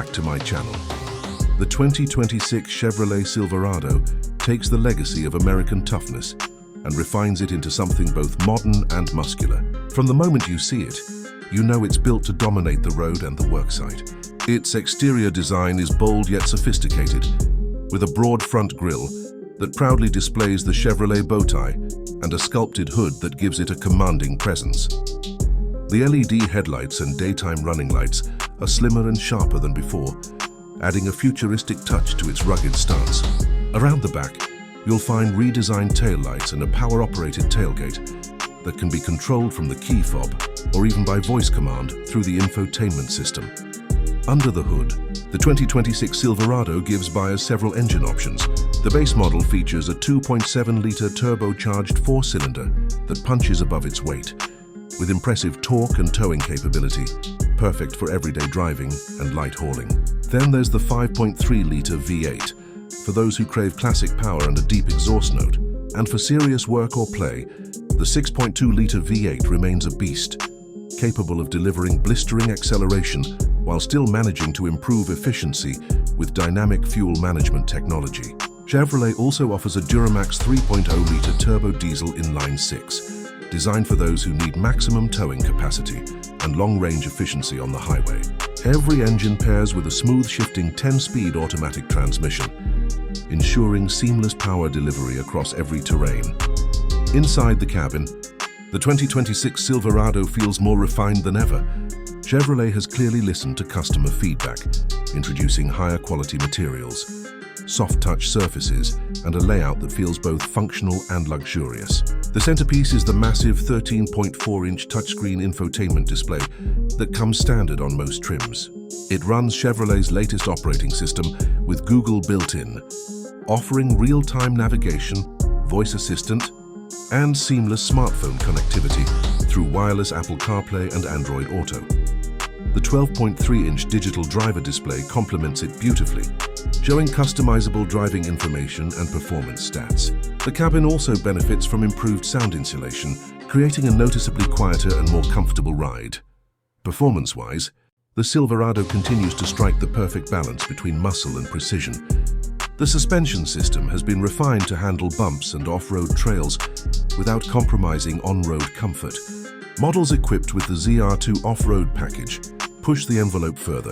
back to my channel. The 2026 Chevrolet Silverado takes the legacy of American toughness and refines it into something both modern and muscular. From the moment you see it, you know it's built to dominate the road and the worksite. Its exterior design is bold yet sophisticated, with a broad front grille that proudly displays the Chevrolet bowtie and a sculpted hood that gives it a commanding presence. The LED headlights and daytime running lights are slimmer and sharper than before, adding a futuristic touch to its rugged stance. Around the back, you'll find redesigned taillights and a power-operated tailgate that can be controlled from the key fob or even by voice command through the infotainment system. Under the hood, the 2026 Silverado gives buyers several engine options. The base model features a 2.7-liter turbocharged four-cylinder that punches above its weight, with impressive torque and towing capability, perfect for everyday driving and light hauling. Then there's the 5.3-liter V8, for those who crave classic power and a deep exhaust note. And for serious work or play, the 6.2-liter V8 remains a beast, capable of delivering blistering acceleration while still managing to improve efficiency with dynamic fuel management technology. Chevrolet also offers a Duramax 3.0-liter turbo diesel inline-6, designed for those who need maximum towing capacity and long-range efficiency on the highway. Every engine pairs with a smooth shifting 10-speed automatic transmission, ensuring seamless power delivery across every terrain. Inside the cabin, the 2026 Silverado feels more refined than ever. Chevrolet has clearly listened to customer feedback, introducing higher quality materials, soft-touch surfaces, and a layout that feels both functional and luxurious. The centerpiece is the massive 13.4-inch touchscreen infotainment display that comes standard on most trims. It runs Chevrolet's latest operating system with Google built in, offering real-time navigation, voice assistant, and seamless smartphone connectivity through wireless Apple CarPlay and Android Auto. The 12.3-inch digital driver display complements it beautifully, showing customizable driving information and performance stats. The cabin also benefits from improved sound insulation, creating a noticeably quieter and more comfortable ride. Performance-wise, the Silverado continues to strike the perfect balance between muscle and precision. The suspension system has been refined to handle bumps and off-road trails without compromising on-road comfort. Models equipped with the ZR2 off-road package push the envelope further,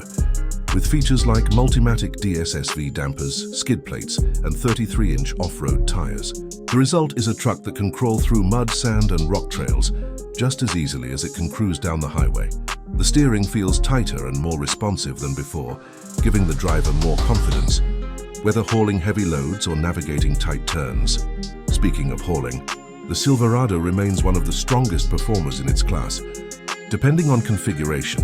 with features like Multimatic DSSV dampers, skid plates, and 33-inch off-road tires. The result is a truck that can crawl through mud, sand, and rock trails just as easily as it can cruise down the highway. The steering feels tighter and more responsive than before, giving the driver more confidence, whether hauling heavy loads or navigating tight turns. Speaking of hauling, the Silverado remains one of the strongest performers in its class. Depending on configuration,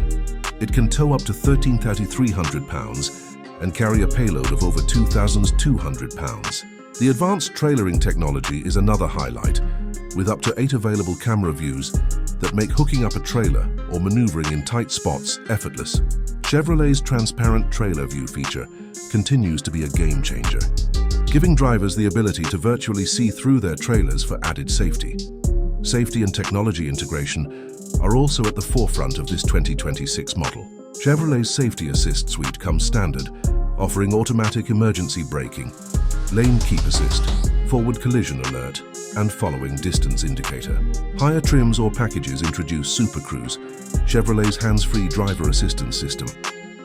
it can tow up to 13,300 pounds and carry a payload of over 2,200 pounds. The advanced trailering technology is another highlight, with up to 8 available camera views that make hooking up a trailer or maneuvering in tight spots effortless. Chevrolet's transparent trailer view feature continues to be a game changer, giving drivers the ability to virtually see through their trailers for added safety. Safety and technology integration are also at the forefront of this 2026 model. Chevrolet's Safety Assist suite comes standard, offering automatic emergency braking, lane keep assist, forward collision alert, and following distance indicator. Higher trims or packages introduce Super Cruise, Chevrolet's hands-free driver assistance system,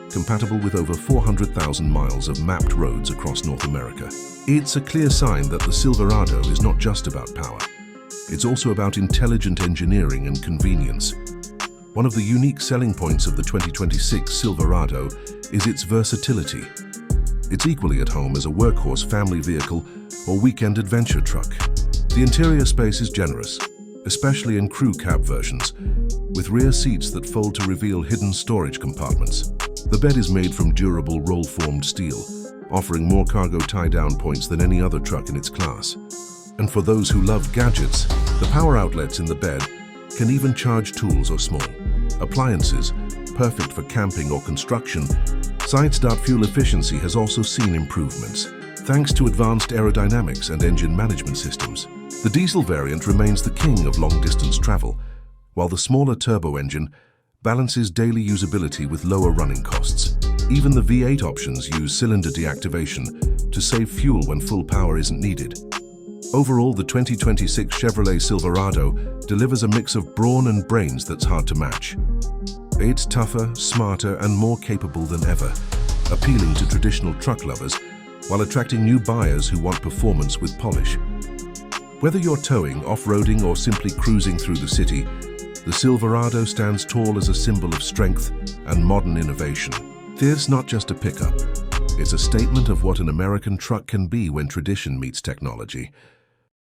compatible with over 400,000 miles of mapped roads across North America. It's a clear sign that the Silverado is not just about power. It's also about intelligent engineering and convenience. One of the unique selling points of the 2026 Silverado is its versatility. It's equally at home as a workhorse family vehicle or weekend adventure truck. The interior space is generous, especially in crew cab versions, with rear seats that fold to reveal hidden storage compartments. The bed is made from durable roll-formed steel, offering more cargo tie-down points than any other truck in its class. And for those who love gadgets, the power outlets in the bed can even charge tools or small appliances, perfect for camping or construction. Side-start fuel efficiency has also seen improvements, thanks to advanced aerodynamics and engine management systems. The diesel variant remains the king of long-distance travel, while the smaller turbo engine balances daily usability with lower running costs. Even the V8 options use cylinder deactivation to save fuel when full power isn't needed. Overall, the 2026 Chevrolet Silverado delivers a mix of brawn and brains that's hard to match. It's tougher, smarter, and more capable than ever, appealing to traditional truck lovers while attracting new buyers who want performance with polish. Whether you're towing, off-roading, or simply cruising through the city, the Silverado stands tall as a symbol of strength and modern innovation. This not just a pickup, it's a statement of what an American truck can be when tradition meets technology.